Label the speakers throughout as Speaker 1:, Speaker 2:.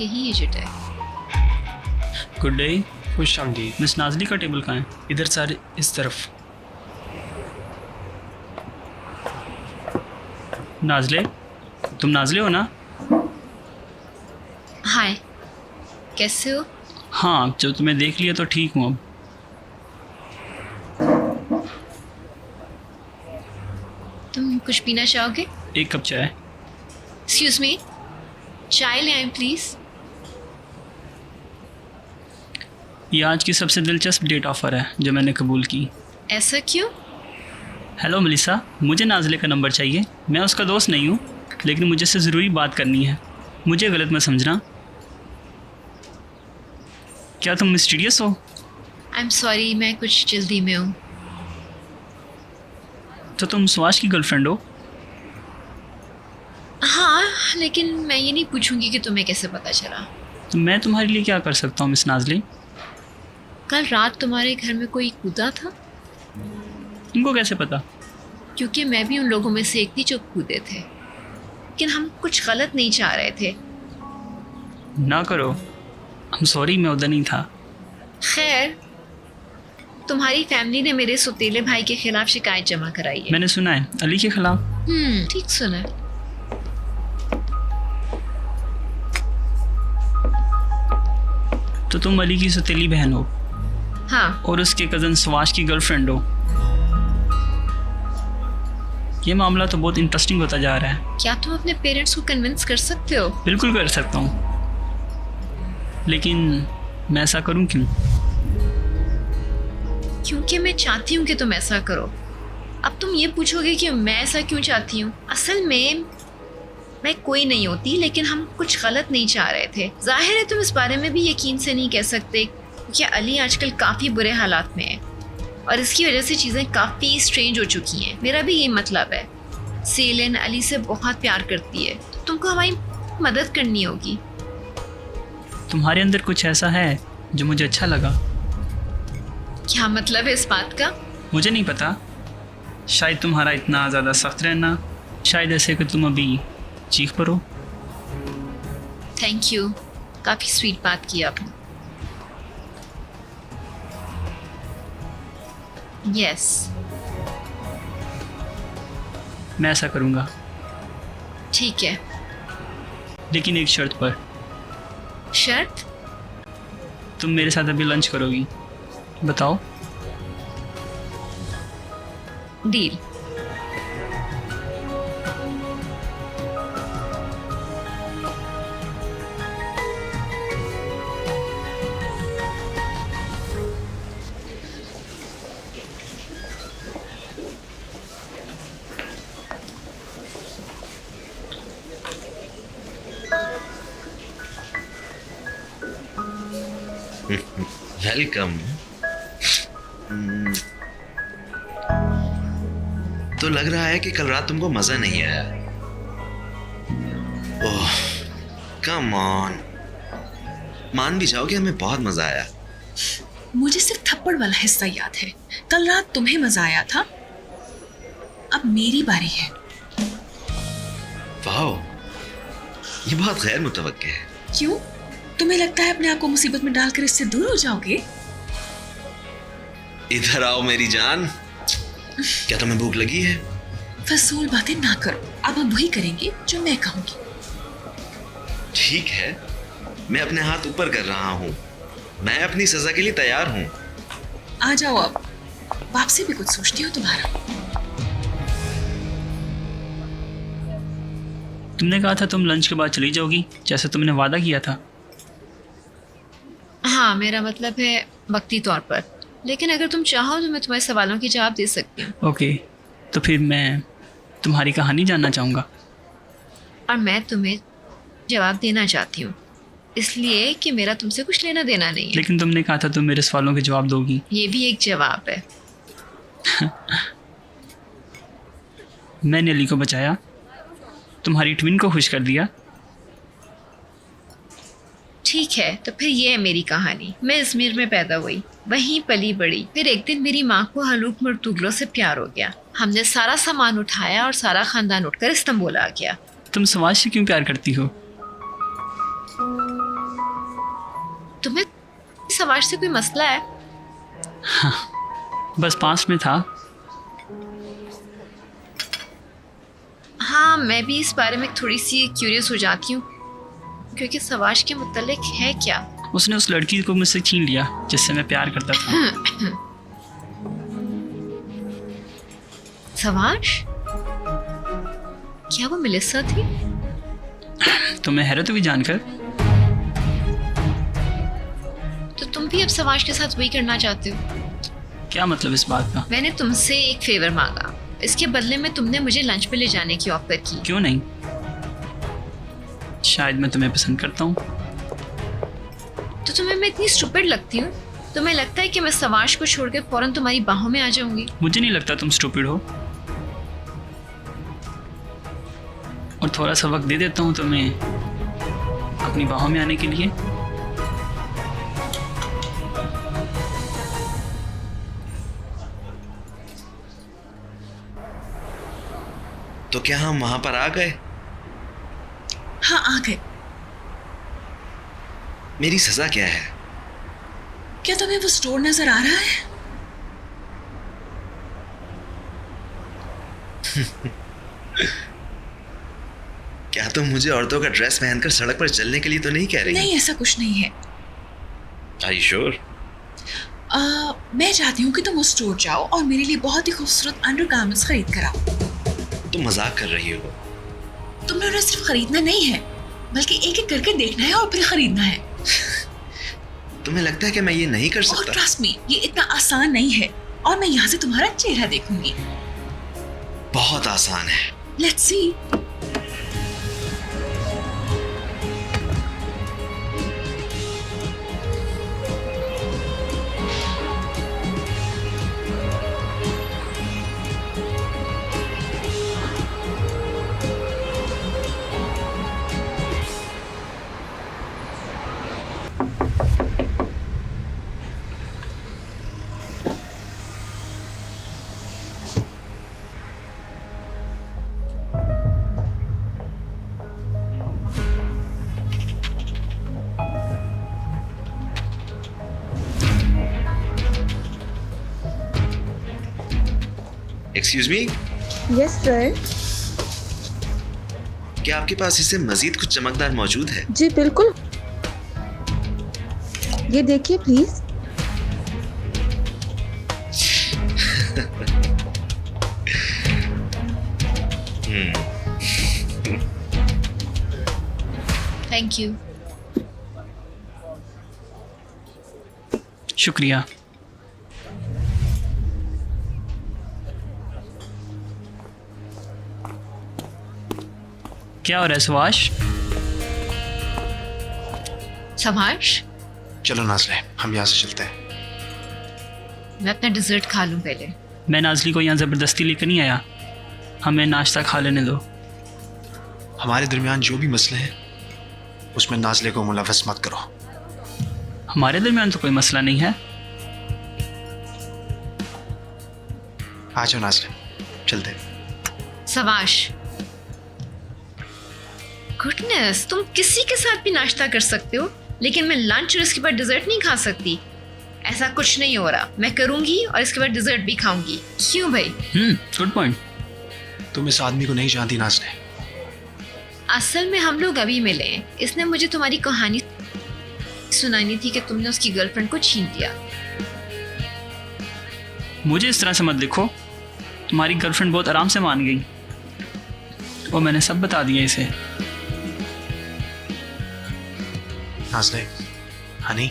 Speaker 1: यही एजेंट है।
Speaker 2: Good day.
Speaker 3: खुश आमदीद।
Speaker 2: मिस नाजली का टेबल कहाँ है?
Speaker 3: इधर सारे इस तरफ।
Speaker 2: नाजले, तुम नाजले हो ना?
Speaker 1: हाय, कैसे हो?
Speaker 2: हाँ, जब तुम्हें देख लिया तो ठीक हूँ अब।
Speaker 1: तुम कुछ पीना चाहोगे?
Speaker 2: एक कप चाय।
Speaker 1: एक्सक्यूज मी, चाय ले आए प्लीज।
Speaker 2: ये आज की सबसे दिलचस्प डेट ऑफर है जो मैंने कबूल की।
Speaker 1: ऐसा क्यों?
Speaker 2: हेलो मलिसा, मुझे नाजले का नंबर चाहिए। मैं उसका दोस्त नहीं हूँ, लेकिन मुझे इससे ज़रूरी बात करनी है। मुझे गलत मत समझना। क्या तुम मिस्टीरियस हो?
Speaker 1: आई एम सॉरी, मैं कुछ जल्दी में हूँ।
Speaker 2: तो तुम सुभाष की गर्लफ्रेंड हो?
Speaker 1: हाँ, लेकिन मैं ये नहीं पूछूंगी कि तुम्हें कैसे पता चला।
Speaker 2: तो मैं तुम्हारे लिए क्या कर सकता हूँ मिस नाजली?
Speaker 1: कल रात तुम्हारे घर में कोई कूदा था?
Speaker 2: तुमको कैसे पता?
Speaker 1: क्योंकि मैं भी उन लोगों में से एक थी जो कूदे थे, लेकिन हम कुछ गलत नहीं चाह रहे थे।
Speaker 2: ना करो। I'm सॉरी, मैं उधर नहीं था।
Speaker 1: खैर, तुम्हारी फैमिली ने मेरे सौतेले भाई के खिलाफ शिकायत जमा कराई है।
Speaker 2: मैंने सुना है अली के खिलाफ।
Speaker 1: ठीक सुना है।
Speaker 2: तो तुम अली की सौतेली बहन हो
Speaker 1: हाँ,
Speaker 2: और उसके कज़न सुभाष की गर्लफ्रेंड हो। ये मामला तो बहुत इंटरेस्टिंग होता जा रहा है।
Speaker 1: क्या तुम अपने पेरेंट्स को कन्विंस कर सकते हो?
Speaker 2: बिल्कुल कर सकता हूँ, लेकिन मैं ऐसा करूँ क्यों?
Speaker 1: क्योंकि मैं चाहती हूँ कि तुम ऐसा करो। अब तुम ये पूछोगे कि मैं ऐसा क्यों चाहती हूँ। असल में मैं कोई नहीं होती, लेकिन हम कुछ गलत नहीं चाह रहे थे। जाहिर है तुम इस बारे में भी यकीन से नहीं कह सकते, क्योंकि अली आजकल काफ़ी बुरे हालात में है और इसकी वजह से चीज़ें काफ़ी स्ट्रेंज हो चुकी हैं। मेरा भी यही मतलब है। सेलिन अली से बहुत प्यार करती है, तो तुमको हमारी मदद करनी होगी।
Speaker 2: तुम्हारे अंदर कुछ ऐसा है जो मुझे अच्छा लगा।
Speaker 1: क्या मतलब है इस बात का?
Speaker 2: मुझे नहीं पता, शायद तुम्हारा इतना ज़्यादा सख्त रहना, शायद ऐसे कि तुम अभी चीख पड़ो।
Speaker 1: थैंक यू, काफ़ी स्वीट बात की आपने। यस,
Speaker 2: मैं ऐसा करूँगा,
Speaker 1: ठीक है।
Speaker 2: लेकिन एक शर्त पर।
Speaker 1: शर्त?
Speaker 2: तुम मेरे साथ अभी लंच करोगी? बताओ।
Speaker 1: डील।
Speaker 4: वेलकम। तो लग रहा है कि कल रात तुमको मजा नहीं आया। ओह, कम ऑन, मान भी जाओ कि हमें बहुत मजा आया।
Speaker 5: मुझे सिर्फ थप्पड़ वाला हिस्सा याद है। कल रात तुम्हें मजा आया था, अब मेरी बारी है।
Speaker 4: वाह, ये बहुत गैर मुतवक्के है।
Speaker 5: क्यों? तुम्हें लगता है अपने आप को मुसीबत में डालकर इससे दूर हो जाओगे?
Speaker 4: इधर आओ मेरी जान, क्या तुम्हें भूख लगी है?
Speaker 5: फजूल बातें ना करो, अब हम वही करेंगे जो मैं कहूंगी।
Speaker 4: ठीक है, मैं अपने हाथ ऊपर कर रहा हूँ। मैं अपनी सजा के लिए तैयार हूँ।
Speaker 5: आ जाओ, अब बाप से भी कुछ सोचती हो तुम्हारा।
Speaker 2: तुमने कहा था तुम लंच के बाद चली जाओगी, जैसे तुमने वादा किया था।
Speaker 1: हाँ, मेरा मतलब है वक्ती तौर पर, लेकिन अगर तुम चाहो तो मैं तुम्हारे सवालों के जवाब दे सकती हूँ।
Speaker 2: ओके, तो फिर मैं तुम्हारी कहानी जानना चाहूँगा।
Speaker 1: और मैं तुम्हें जवाब देना चाहती हूँ, इसलिए कि मेरा तुमसे कुछ लेना देना नहीं है।
Speaker 2: लेकिन तुमने कहा था तुम मेरे सवालों के जवाब दोगी।
Speaker 1: ये भी एक जवाब है।
Speaker 2: मैंने अली को बचाया, तुम्हारी ट्विन को खुश कर दिया।
Speaker 1: ठीक है, तो फिर ये है मेरी कहानी। मैं इज़मीर में पैदा हुई, वहीं पली बड़ी। फिर एक दिन मेरी माँ को हलूक मर्तुगलों से प्यार हो गया। हमने सारा सामान उठाया और सारा खानदान उठकर इस्तांबुल आ गया।
Speaker 2: तुम सुभाष से क्यों प्यार करती हो?
Speaker 1: तुम्हें सवाश से कोई मसला है?
Speaker 2: बस पास में था।
Speaker 1: हाँ, मैं भी इस बारे में थोड़ी सी क्यूरियस हो जाती हूँ, क्योंकि सवाश के मुतालिक है क्या?
Speaker 2: उसने उस लड़की को मुझसे छीन लिया जिससे मैं प्यार करता था।
Speaker 1: सवाश? क्या वो मेलिसा थी?
Speaker 2: तो मैं हैरत हुई जानकर।
Speaker 1: तो तुम भी अब सवाश के साथ वही करना चाहते हो?
Speaker 2: क्या मतलब इस बात का?
Speaker 1: मैंने तुमसे एक फेवर मांगा, इसके बदले में तुमने मुझे लंच पे ले जाने की ऑफर की।
Speaker 2: क्यों नहीं? शायद मैं तुम्हें पसंद करता हूँ।
Speaker 1: तो तुम्हें मैं इतनी स्टूपिड लगती हूँ? तुम्हें लगता है कि मैं सवाश को छोड़कर फौरन तुम्हारी बाहों में आ जाऊंगी?
Speaker 2: मुझे नहीं लगता तुम स्टूपिड हो। और थोड़ा सा वक्त दे देता हूँ तुम्हें अपनी बाहों में आने के लिए।
Speaker 4: तो क्या हम वहां पर आ गए?
Speaker 5: हाँ, आ गए।
Speaker 4: मेरी सजा क्या है?
Speaker 5: क्या तुम्हें वो स्टोर नजर आ रहा है?
Speaker 4: क्या तुम मुझे औरतों का ड्रेस पहनकर सड़क पर चलने के लिए तो नहीं कह रही?
Speaker 5: नहीं, ऐसा कुछ नहीं है।
Speaker 4: Are you sure?
Speaker 5: मैं चाहती हूँ कि तुम उस स्टोर जाओ और मेरे लिए बहुत ही खूबसूरत अंडरगारमेंट्स खरीद कर आओ।
Speaker 4: तुम मजाक कर रही हो?
Speaker 5: तुमने उन्हें सिर्फ खरीदना नहीं है, बल्कि एक एक करके देखना है और फिर खरीदना है।
Speaker 4: तुम्हें लगता है कि मैं ये नहीं कर
Speaker 5: और
Speaker 4: सकता?
Speaker 5: ट्रस्ट मी, ये इतना आसान नहीं है और मैं यहाँ से तुम्हारा चेहरा देखूंगी।
Speaker 4: बहुत आसान है।
Speaker 5: Let's see.
Speaker 4: Excuse me,
Speaker 6: yes sir.
Speaker 4: क्या आपके पास इससे मजीद कुछ चमकदार मौजूद है?
Speaker 6: जी बिल्कुल, ये देखिए प्लीज।
Speaker 1: Thank you.
Speaker 2: शुक्रिया। क्या हो रहा है सवाश?
Speaker 1: सवाश,
Speaker 3: चलो नाज़ले, हम यहाँ से चलते हैं।
Speaker 1: मैं अपना डिजर्ट खा लूं पहले।
Speaker 2: मैं नाज़ली को यहाँ ज़बरदस्ती लेकर नहीं आया। हमें नाश्ता खा लेने दो।
Speaker 3: हमारे दरमियान जो भी मसले हैं उसमें नाज़ले को मुलव्वस मत करो।
Speaker 2: हमारे दरमियान तो कोई मसला नहीं है।
Speaker 3: आ जाओ नाज़ले, चलते हैं।
Speaker 1: सवाश, गुडनेस, तुम किसी के साथ भी नाश्ता कर सकते हो, लेकिन मैं लंच और इसके बाद डिजर्ट नहीं खा सकती। ऐसा कुछ नहीं हो रहा। मैं करूंगी और इसके बाद डिजर्ट भी खाऊंगी। क्यों भाई?
Speaker 2: Good point.
Speaker 3: तुम इस आदमी को नहीं जानती नाज़ले।
Speaker 1: असल में हम लोग अभी मिले हैं। इसने मुझे तुम्हारी कहानी सुनानी थी कि तुमने उसकी गर्लफ्रेंड को छीन लिया।
Speaker 2: मुझे इस तरह से मत देखो। तुम्हारी गर्लफ्रेंड बहुत आराम से मान गई और मैंने सब बता दिया इसे।
Speaker 3: नाज़ले, हनी,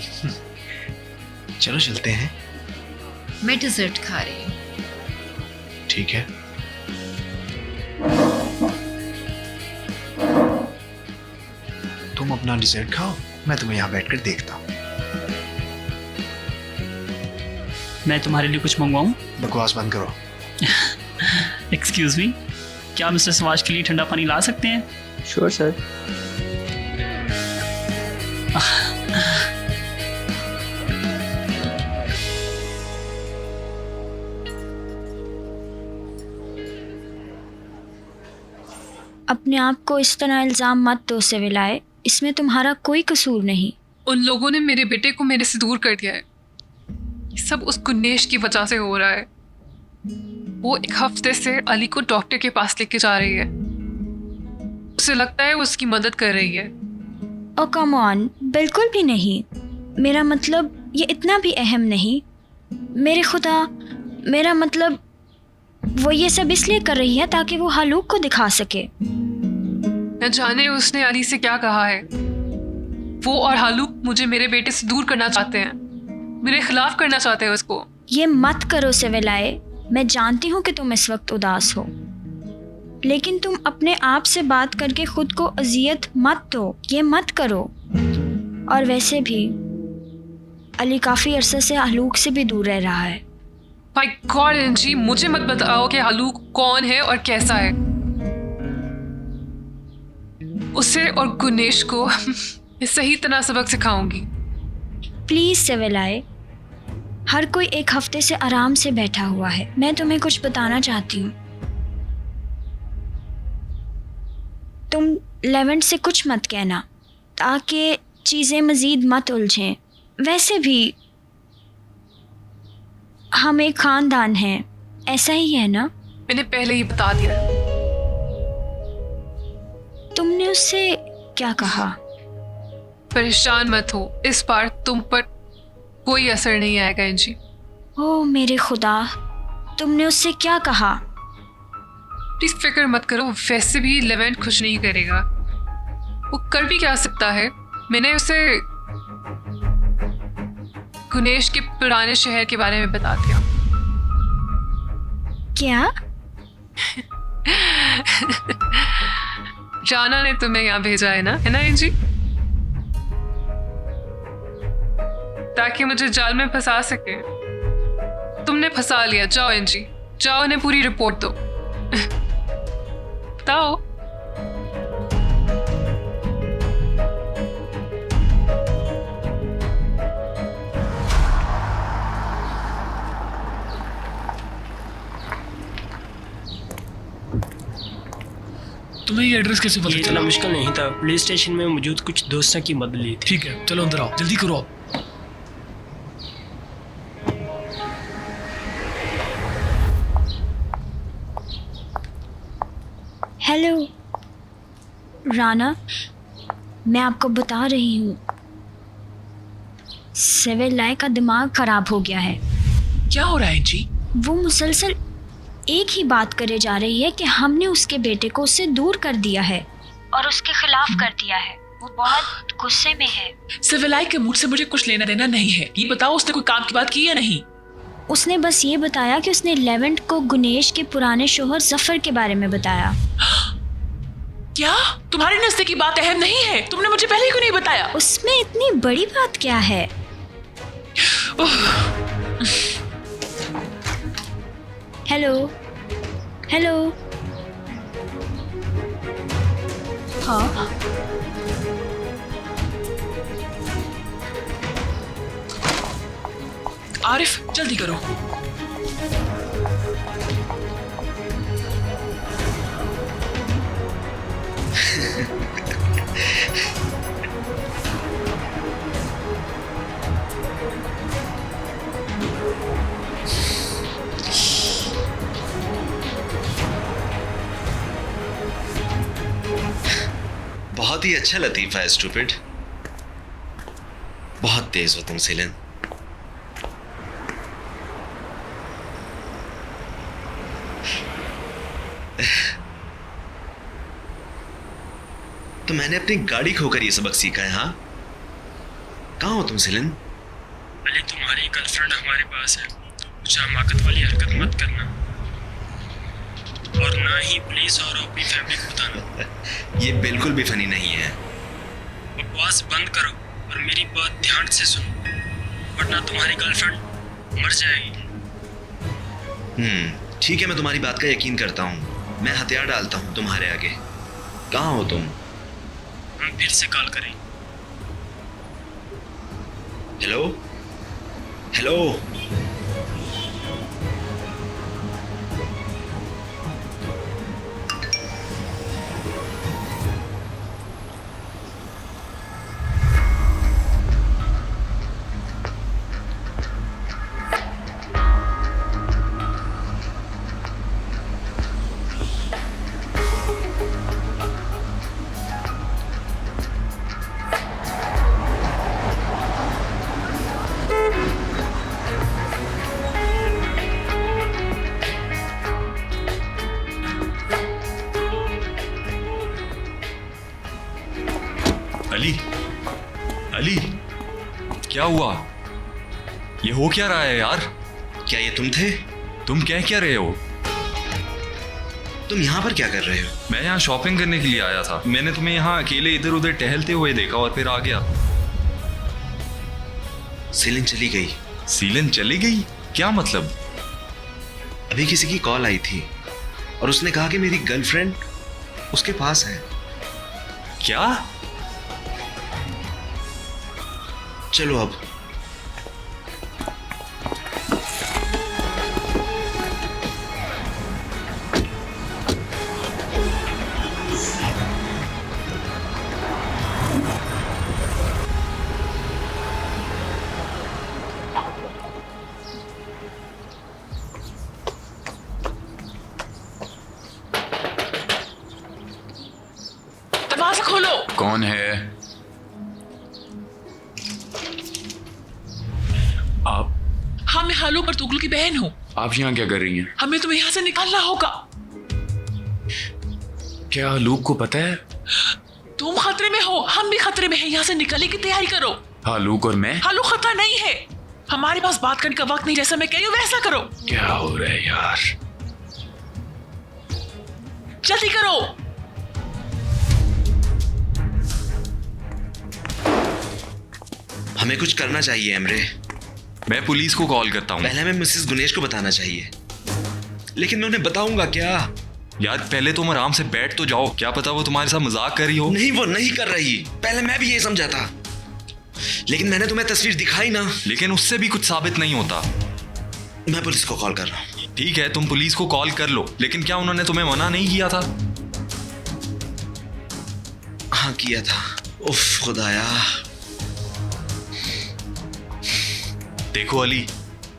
Speaker 3: चलो चलते हैं।
Speaker 1: मैं डिजर्ट खा रही हूँ।
Speaker 3: ठीक है। तुम अपना डिजर्ट खाओ, मैं तुम्हें यहाँ बैठकर देखता हूँ।
Speaker 2: मैं तुम्हारे लिए कुछ मंगवाऊँ?
Speaker 3: बकवास बंद करो।
Speaker 2: एक्सक्यूज मी, क्या मिस्टर सवाश के लिए ठंडा पानी ला सकते हैं?
Speaker 7: Sure sir.
Speaker 8: अपने आप को इस तरह इल्ज़ाम मत दो सिविलाए, इसमें तुम्हारा कोई कसूर नहीं।
Speaker 7: उन लोगों ने मेरे बेटे को मेरे से दूर कर दिया है। ये सब उस गुनेश की वजह से हो रहा है। वो एक हफ्ते से अली को डॉक्टर के पास लेके जा रही है। उसे लगता है वो उसकी मदद कर रही है।
Speaker 8: ओ कम ऑन, बिल्कुल भी नहीं। मेरा मतलब ये इतना भी अहम नहीं। मेरे खुदा, मेरा मतलब वो ये सब इसलिए कर रही है ताकि वो हालूक को दिखा सके।
Speaker 7: न जाने उसने अली से क्या कहा है। वो और हालूक मुझे मेरे बेटे से दूर करना चाहते हैं, मेरे खिलाफ करना चाहते हैं उसको।
Speaker 8: ये मत करो सिविलाए। मैं जानती हूँ कि तुम इस वक्त उदास हो, लेकिन तुम अपने आप से बात करके खुद को अजियत मत दो। ये मत करो। और वैसे भी अली काफ़ी अरसे से हालूक से भी दूर रह रहा है।
Speaker 7: भाई गॉड एंजी, मुझे मत बताओ कि हालूक कौन है और कैसा है। उसे और गुनेश को मैं सही तरह सबक सिखाऊंगी।
Speaker 8: प्लीज़ सिविलाए, हर कोई एक हफ्ते से आराम से बैठा हुआ है। मैं तुम्हें कुछ बताना चाहती हूँ। तुम लेवेंट से कुछ मत कहना ताकि चीज़ें मज़ीद मत उलझें। वैसे भी हम एक ख़ानदान हैं, ऐसा ही है ना?
Speaker 7: मैंने पहले ही बता दिया।
Speaker 8: तुमने उससे क्या कहा?
Speaker 7: परेशान मत हो, इस बार तुम पर कोई असर नहीं आएगा एंजी।
Speaker 8: ओह मेरे खुदा, तुमने उससे क्या कहा?
Speaker 7: प्लीज फिक्र मत करो। वैसे भी लेवेंट कुछ नहीं करेगा। वो कर भी क्या सकता है। मैंने उसे गुनेश के पुराने शहर के बारे में बता दिया।
Speaker 8: क्या?
Speaker 7: जाना ने तुम्हें यहाँ भेजा है ना एंजी? ताकि मुझे जाल में फंसा सके। तुमने फंसा लिया। जाओ एंजी, जाओ, उन्हें पूरी रिपोर्ट दो। बताओ।
Speaker 9: तुम्हें ये एड्रेस कैसे पता
Speaker 10: ये इतना
Speaker 9: चला?
Speaker 10: मुश्किल नहीं था। पुलिस स्टेशन में मौजूद कुछ दोस्तों की मदद ली थी।
Speaker 9: ठीक है, चलो अंदर आओ, जल्दी करो आप।
Speaker 8: हेलो राना, मैं आपको बता रही हूँ, सिविलाए का दिमाग खराब हो गया है।
Speaker 5: क्या हो रहा है जी?
Speaker 8: वो मुसलसल एक ही बात करे जा रही है कि हमने उसके बेटे को उससे दूर कर दिया है और उसके खिलाफ कर दिया है। वो बहुत गुस्से में है।
Speaker 5: सिविलाई के मूड से मुझे कुछ लेना देना नहीं है। ये बताओ उसने कोई काम की बात की या नहीं?
Speaker 8: उसने बस ये बताया कि उसने लेवेंट को गुनेश के पुराने शोहर जफर के बारे में बताया।
Speaker 5: क्या तुम्हारे नज़दीक की बात अहम नहीं है? तुमने मुझे पहले क्यों नहीं बताया?
Speaker 8: उसमें इतनी बड़ी बात क्या है? Hello hello. हाँ,
Speaker 5: आरिफ जल्दी करो।
Speaker 4: बहुत ही अच्छा लतीफा है स्टूपिड। बहुत तेज हो तुम सिलन। तो मैंने अपनी गाड़ी खोकर ये सबक सीखा है। हाँ, कहाँ हो तुम सिलन?
Speaker 10: अली, तुम्हारी गर्लफ्रेंड हमारे पास है। कुछ हमाकत वाली हरकत मत करना और ना ही पुलिस और अपनी फैमिली को बताना।
Speaker 4: ये बिल्कुल भी फनी नहीं है।
Speaker 10: बकवास बंद करो और मेरी बात ध्यान से सुनो, वरना तुम्हारी गर्लफ्रेंड मर जाएगी।
Speaker 4: ठीक है, मैं तुम्हारी बात का यकीन करता हूँ। मैं हथियार डालता हूँ तुम्हारे आगे। कहाँ हो तुम?
Speaker 10: हम फिर से कॉल करें।
Speaker 4: Hello hello.
Speaker 11: अली, अली, क्या हुआ? ये हो क्या रहा है यार?
Speaker 4: क्या ये तुम थे?
Speaker 11: तुम कह क्या रहे हो?
Speaker 4: तुम यहाँ पर क्या कर रहे हो?
Speaker 11: मैं यहाँ शॉपिंग करने के लिए आया था। मैंने तुम्हें यहाँ अकेले इधर उधर टहलते हुए देखा और फिर आ गया।
Speaker 4: सीलिन चली गई।
Speaker 11: सीलिन चली गई? क्या मतलब?
Speaker 4: अभी किसी की कॉल आई थी और उसने कहा कि मेरी गर्लफ्रेंड उसके पास है।
Speaker 11: क्या?
Speaker 4: चलो अब।
Speaker 5: दरवाजा खोलो।
Speaker 11: कौन है आप?
Speaker 5: हाँ, मैं हालू पर तुगलू की बहन हूँ।
Speaker 11: आप यहाँ क्या कर रही हैं?
Speaker 5: हमें तुम्हें यहाँ से निकालना होगा।
Speaker 11: क्या लूक को पता है?
Speaker 5: तुम खतरे में हो, हम भी खतरे में हैं। यहाँ से निकलने की तैयारी करो।
Speaker 11: हाँ, लूक और मैं?
Speaker 5: हालू खतरा नहीं है। हमारे पास बात करने का वक्त नहीं। जैसा मैं कह रही हूँ वैसा करो।
Speaker 11: क्या हो रहा है यार?
Speaker 5: जल्दी करो।
Speaker 4: हमें कुछ करना चाहिए एमरे।
Speaker 11: मैं पुलिस को कॉल करता हूँ।
Speaker 4: पहले हमें मिसेस गुनेश को बताना चाहिए, लेकिन मैं उन्हें बताऊंगा क्या?
Speaker 11: यार पहले तुम आराम से बैठ तो जाओ। क्या पता वो तुम्हारे साथ मजाक कर रही हो।
Speaker 4: नहीं, वो नहीं कर रही। पहले मैं भी यही समझा था, लेकिन मैंने तुम्हें तस्वीर दिखाई ना।
Speaker 11: लेकिन उससे भी कुछ साबित नहीं होता।
Speaker 4: मैं पुलिस को कॉल कर रहा हूँ।
Speaker 11: ठीक है, तुम पुलिस को कॉल कर लो, लेकिन क्या उन्होंने तुम्हें मना नहीं किया था?
Speaker 4: हाँ किया था। उफ खुदाया।
Speaker 11: देखो अली,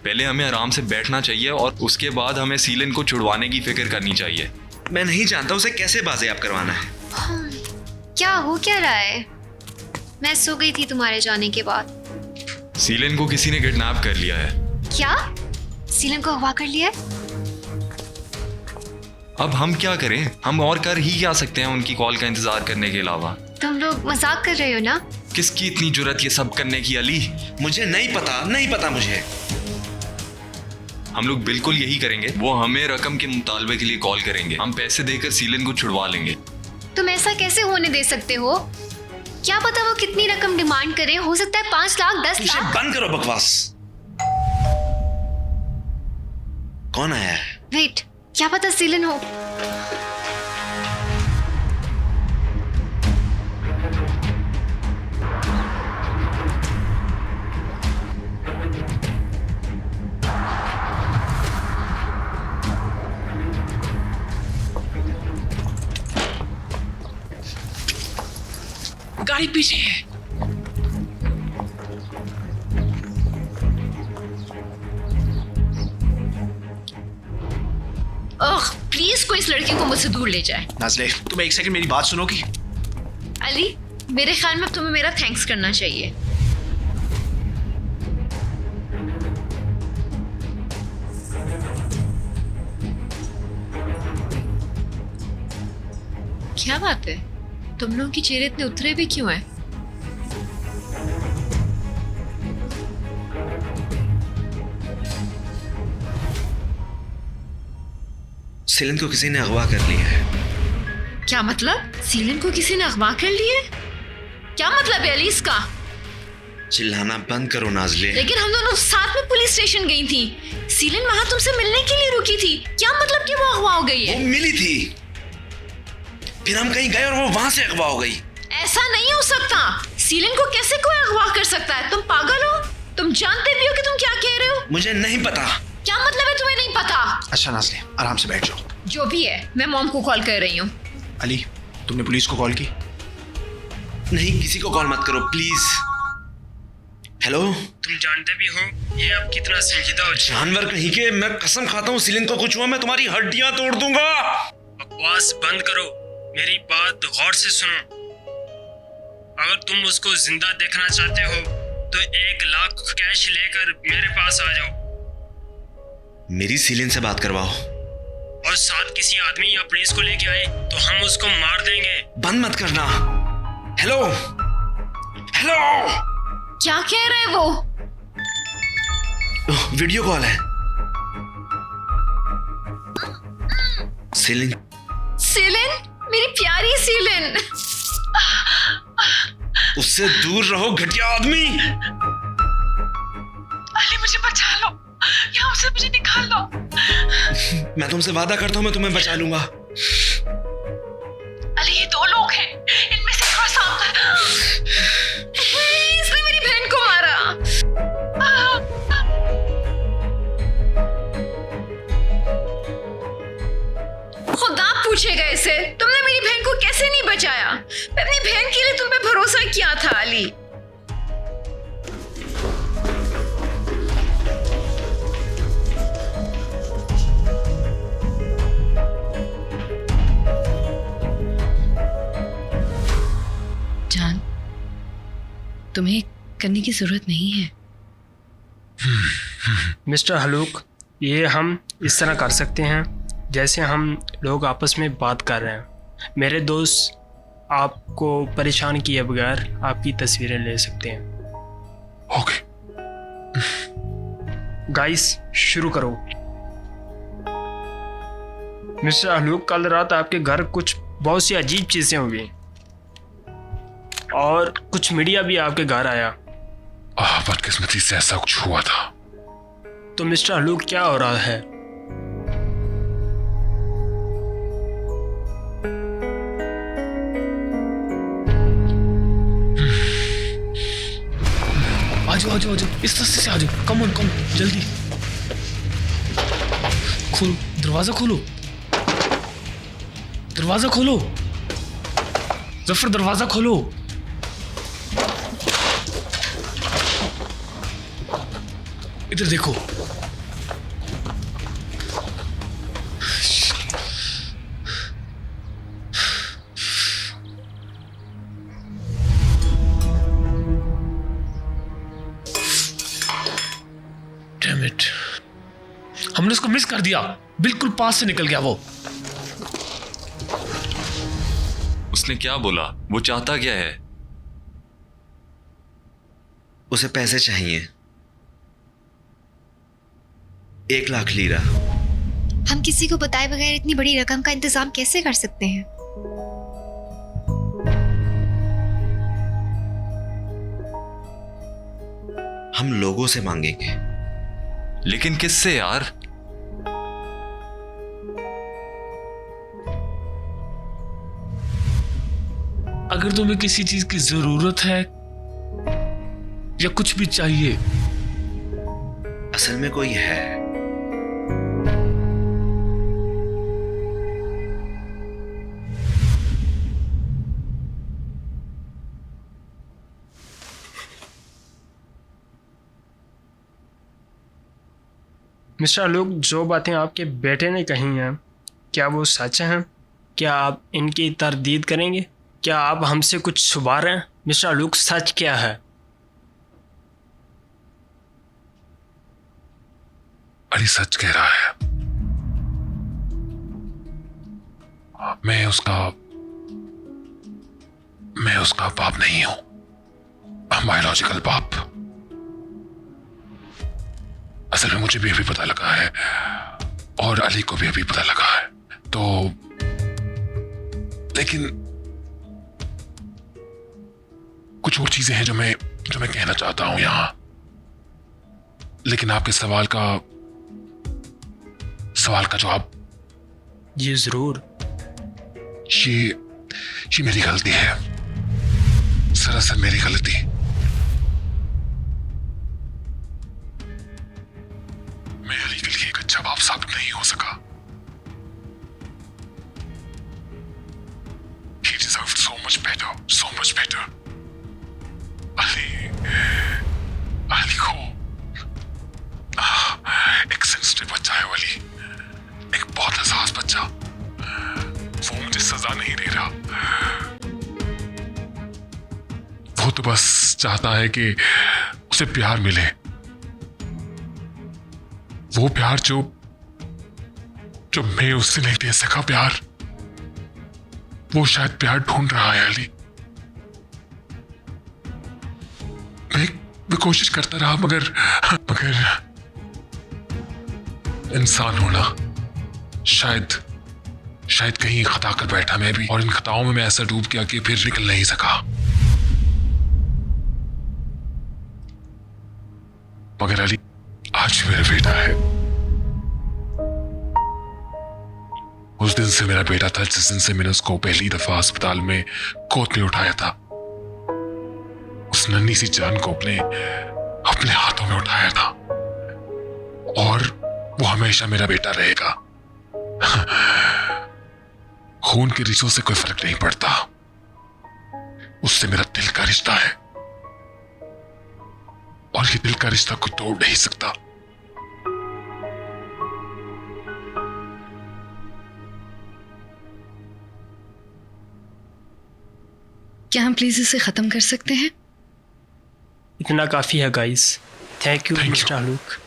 Speaker 11: पहले हमें आराम से बैठना चाहिए और उसके बाद हमें सीलिन को छुड़वाने की फिक्र करनी चाहिए।
Speaker 4: मैं नहीं जानता उसे कैसे बाजियाब करवाना है।
Speaker 1: क्या हो क्या रहा है? मैं सो गई थी तुम्हारे जाने के बाद।
Speaker 11: सीलिन को किसी ने किडनैप कर लिया है।
Speaker 1: क्या? सीलन को अगवा कर लिया है?
Speaker 11: अब हम क्या करें? हम और कर ही क्या सकते हैं उनकी कॉल का इंतजार करने के अलावा?
Speaker 1: तुम लोग मजाक कर रहे हो ना?
Speaker 11: किसकी इतनी जुर्रत ये सब करने की अली?
Speaker 4: मुझे नहीं पता मुझे।
Speaker 11: हम लोग बिल्कुल यही करेंगे। वो हमें रकम के मुतालबे के लिए कॉल करेंगे। हम पैसे देकर सीलिन को छुड़वा लेंगे।
Speaker 1: तुम ऐसा कैसे होने दे सकते हो? क्या पता वो कितनी रकम डिमांड करे। हो सकता है 5 लाख 10 लाख।
Speaker 4: बंद करो बकवास। कौन आया है?
Speaker 1: वेट, क्या पता सीलन हो।
Speaker 5: गाड़ी पीछे है।
Speaker 1: प्लीज कोई इस लड़की को मुझसे दूर ले जाए।
Speaker 3: नाज़ले, तुम एक सेकंड मेरी बात सुनोगी?
Speaker 1: अली, मेरे ख्याल में तुम्हें मेरा थैंक्स करना चाहिए। क्या बात है? तुम लोगों के चेहरे इतने उतरे भी क्यों हैं?
Speaker 4: सीलन को किसी ने अगवा कर लिया है।
Speaker 1: क्या मतलब? सीलन को किसी ने अगवा कर लिया है? क्या मतलब है अली इसका?
Speaker 4: चिल्लाना बंद करो नाज़ले।
Speaker 1: लेकिन हम दोनों साथ में पुलिस स्टेशन गई थी। सीलन वहां तुमसे मिलने के लिए रुकी थी। क्या मतलब कि वो अगवा हो गई है?
Speaker 4: वो मिली थी, फिर हम कहीं गए और वो वहां से अगवा हो गई।
Speaker 1: ऐसा नहीं हो सकता। सीलन को कैसे कोई अगवा कर सकता है? तुम पागल हो? तुम जानते भी हो कि तुम क्या कह रहे हो?
Speaker 4: मुझे नहीं पता।
Speaker 1: क्या मतलब है तुम्हें नहीं पता?
Speaker 3: अच्छा नाज़ले, आराम से बैठ जाओ।
Speaker 1: जो भी है, मैं मॉम को कॉल कर रही हूँ।
Speaker 3: अली, तुमने पुलिस को कॉल की?
Speaker 4: नहीं, किसी को कॉल मत करो प्लीज। हेलो?
Speaker 10: तुम जानते भी हो ये अब कितना संजीदा हो।
Speaker 4: जानवर कहीं के, मैं कसम खाता हूँ सीलिन को कुछ हुआ मैं तुम्हारी हड्डियां तोड़ दूंगा।
Speaker 10: बकवास बंद करो, मेरी बात गौर से सुनो। अगर तुम उसको जिंदा देखना चाहते हो तो 1 लाख कैश लेकर मेरे पास आ जाओ
Speaker 4: मेरी सीलिन से बात करवाओ।
Speaker 10: और साथ किसी आदमी या पुलिस को लेके आए तो हम उसको मार देंगे।
Speaker 4: बंद मत करना। हेलो? हेलो।
Speaker 1: क्या कह रहे हैं वो?
Speaker 4: वीडियो कॉल है। सीलिन।
Speaker 1: सीलिन, मेरी प्यारी सीलिन।
Speaker 4: उससे दूर रहो घटिया आदमी।
Speaker 5: अली मुझे बचा लो, यहाँ से मुझे निकाल लो।
Speaker 4: मैं तुमसे वादा करता हूँ मैं तुम्हें बचा लूंगा।
Speaker 5: अली ये 2 लोग हैं, इनमें से थोड़ा सावधान।
Speaker 1: इसने मेरी बहन को मारा। खुदा पूछेगा इसे, तुमने मेरी बहन को कैसे नहीं बचाया? मैं अपनी बहन के लिए तुम पे भरोसा किया था अली। जान, तुम्हें करने की जरूरत नहीं है।
Speaker 10: मिस्टर हलूक, ये हम इस तरह कर सकते हैं जैसे हम लोग आपस में बात कर रहे हैं। मेरे दोस्त आपको परेशान किए बगैर आपकी तस्वीरें ले सकते हैं।
Speaker 9: ओके।
Speaker 10: गाइस शुरू करो। मिस्टर हलूक, कल रात आपके घर कुछ बहुत सी अजीब चीज़ें हुई और कुछ मीडिया भी आपके घर आया।
Speaker 9: बदकिस्मती से ऐसा कुछ हुआ था।
Speaker 10: तो मिस्टर हलूक, क्या हो रहा है?
Speaker 9: आजो आजो आजो, इस रास्ते से आजो। कम ऑन जल्दी खोलो, दरवाजा खोलो, दरवाजा खोलो जफर, दरवाजा खोलो। इधर देखो। Damn it. हमने उसको मिस कर दिया, बिल्कुल पास से निकल गया वो।
Speaker 11: उसने क्या बोला? वो चाहता क्या है?
Speaker 4: उसे पैसे चाहिए, 1 लाख लीरा।
Speaker 12: हम किसी को बताए बगैर इतनी बड़ी रकम का इंतजाम कैसे कर सकते हैं?
Speaker 4: हम लोगों से मांगेंगे।
Speaker 11: लेकिन किससे यार?
Speaker 9: अगर तुम्हें किसी चीज की जरूरत है या कुछ भी चाहिए,
Speaker 4: असल में कोई है।
Speaker 10: मिस्टर लोग, जो बातें आपके बेटे ने कही हैं, क्या वो सच हैं? क्या आप इनकी तरदीद करेंगे? क्या आप हमसे कुछ छुपा रहे हैं? मिस्टर लुक, सच क्या है?
Speaker 9: अली सच कह रहा है। मैं उसका बाप नहीं हूं, बायोलॉजिकल बाप। असल में मुझे भी अभी पता लगा है और अली को भी अभी पता लगा है। तो लेकिन कुछ और चीजें हैं जो मैं कहना चाहता हूं यहां। लेकिन आपके सवाल का जवाब
Speaker 10: जी जरूर।
Speaker 9: ये मेरी गलती है, सरासर मेरी गलती। मैं अली के लिए एक अच्छा बाप साबित नहीं हो सका। He deserved so much better. Ali को एक सेंसिटिव बच्चा है अली, एक बहुत हसास बच्चा। वो मुझे सजा नहीं दे रहा। वो तो बस चाहता है कि उसे प्यार मिले, वो प्यार जो मैं उससे नहीं दे सका। प्यार, वो शायद प्यार ढूंढ रहा है अली। मैं कोशिश करता रहा, मगर इंसान होना शायद कहीं खता कर बैठा मैं भी, और इन खताओं में मैं ऐसा डूब गया कि फिर निकल नहीं सका। मगर अली आज भी मेरा बेटा है। उस दिन से मेरा बेटा था जिस दिन से मैंने उसको पहली दफा अस्पताल में गोद में उठाया था। उस नन्ही सी जान को अपने हाथों में उठाया था, और वो हमेशा मेरा बेटा रहेगा। खून के रिश्तों से कोई फर्क नहीं पड़ता, उससे मेरा दिल का रिश्ता है, और ये दिल का रिश्ता कोई तोड़ नहीं सकता।
Speaker 13: क्या हम प्लीज इसे खत्म कर सकते हैं?
Speaker 10: इतना काफ़ी है गाइस। थैंक यू मिस्टर आलूक।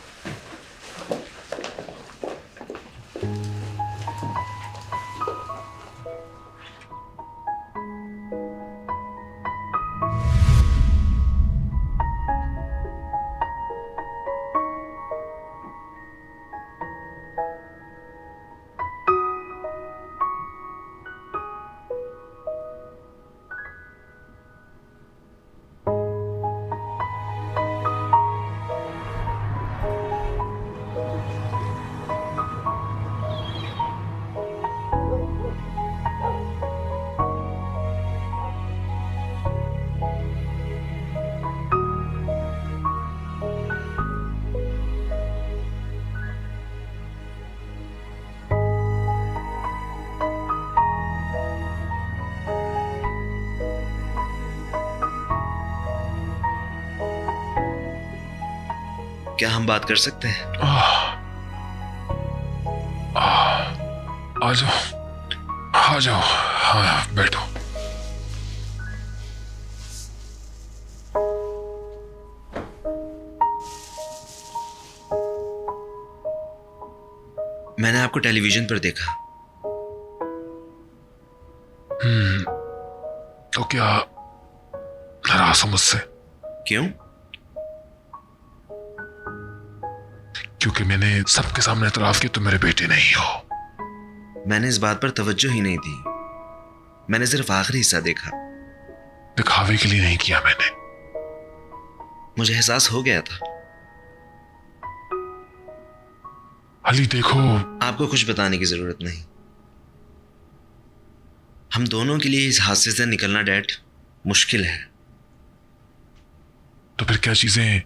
Speaker 4: क्या हम बात कर सकते हैं?
Speaker 9: आ जाओ, हाँ बैठो।
Speaker 4: मैंने आपको टेलीविजन पर देखा।
Speaker 9: तो क्या नाराज हो मुझसे?
Speaker 4: क्यों?
Speaker 9: क्योंकि मैंने सबके सामने इतराफ किया तुम मेरे बेटे नहीं हो।
Speaker 4: मैंने इस बात पर तवज्जो ही नहीं दी, मैंने सिर्फ आखिरी हिस्सा देखा।
Speaker 9: दिखावे के लिए नहीं किया मैंने।
Speaker 4: मुझे एहसास हो गया था।
Speaker 9: अली देखो,
Speaker 4: आपको कुछ बताने की जरूरत नहीं। हम दोनों के लिए इस हादसे से निकलना डैड मुश्किल है।
Speaker 9: तो फिर क्या चीजें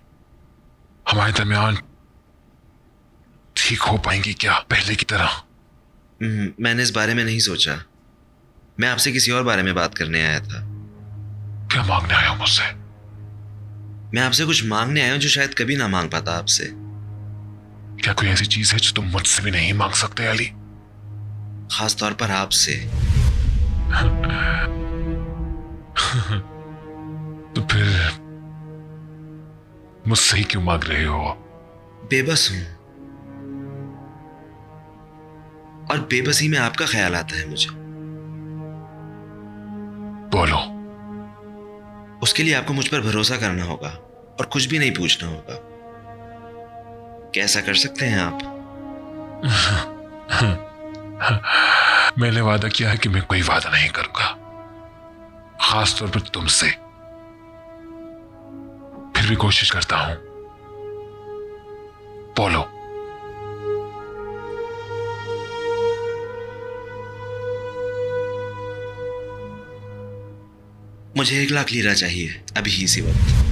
Speaker 9: हमारे दरमियान ठीक हो पाएंगी क्या पहले की तरह?
Speaker 4: मैंने इस बारे में नहीं सोचा। मैं आपसे किसी और बारे में बात करने आया था।
Speaker 9: क्या मांगने आया हो मुझसे?
Speaker 4: मैं आपसे कुछ मांगने आया हूं जो शायद कभी ना मांग पाता आपसे।
Speaker 9: क्या कोई ऐसी चीज है जो तुम मुझसे भी नहीं मांग सकते अली?
Speaker 4: खास तौर पर आपसे।
Speaker 9: तो फिर मुझसे ही क्यों मांग रहे हो?
Speaker 4: बेबस हूं, और बेबसी में आपका ख्याल आता है मुझे।
Speaker 9: बोलो।
Speaker 4: उसके लिए आपको मुझ पर भरोसा करना होगा और कुछ भी नहीं पूछना होगा। कैसा कर सकते हैं आप?
Speaker 9: मैंने वादा किया है कि मैं कोई वादा नहीं करूंगा, खास तौर पर तुमसे। फिर भी कोशिश करता हूं। बोलो।
Speaker 4: मुझे 1 लाख लीरा चाहिए अभी इसी वक्त।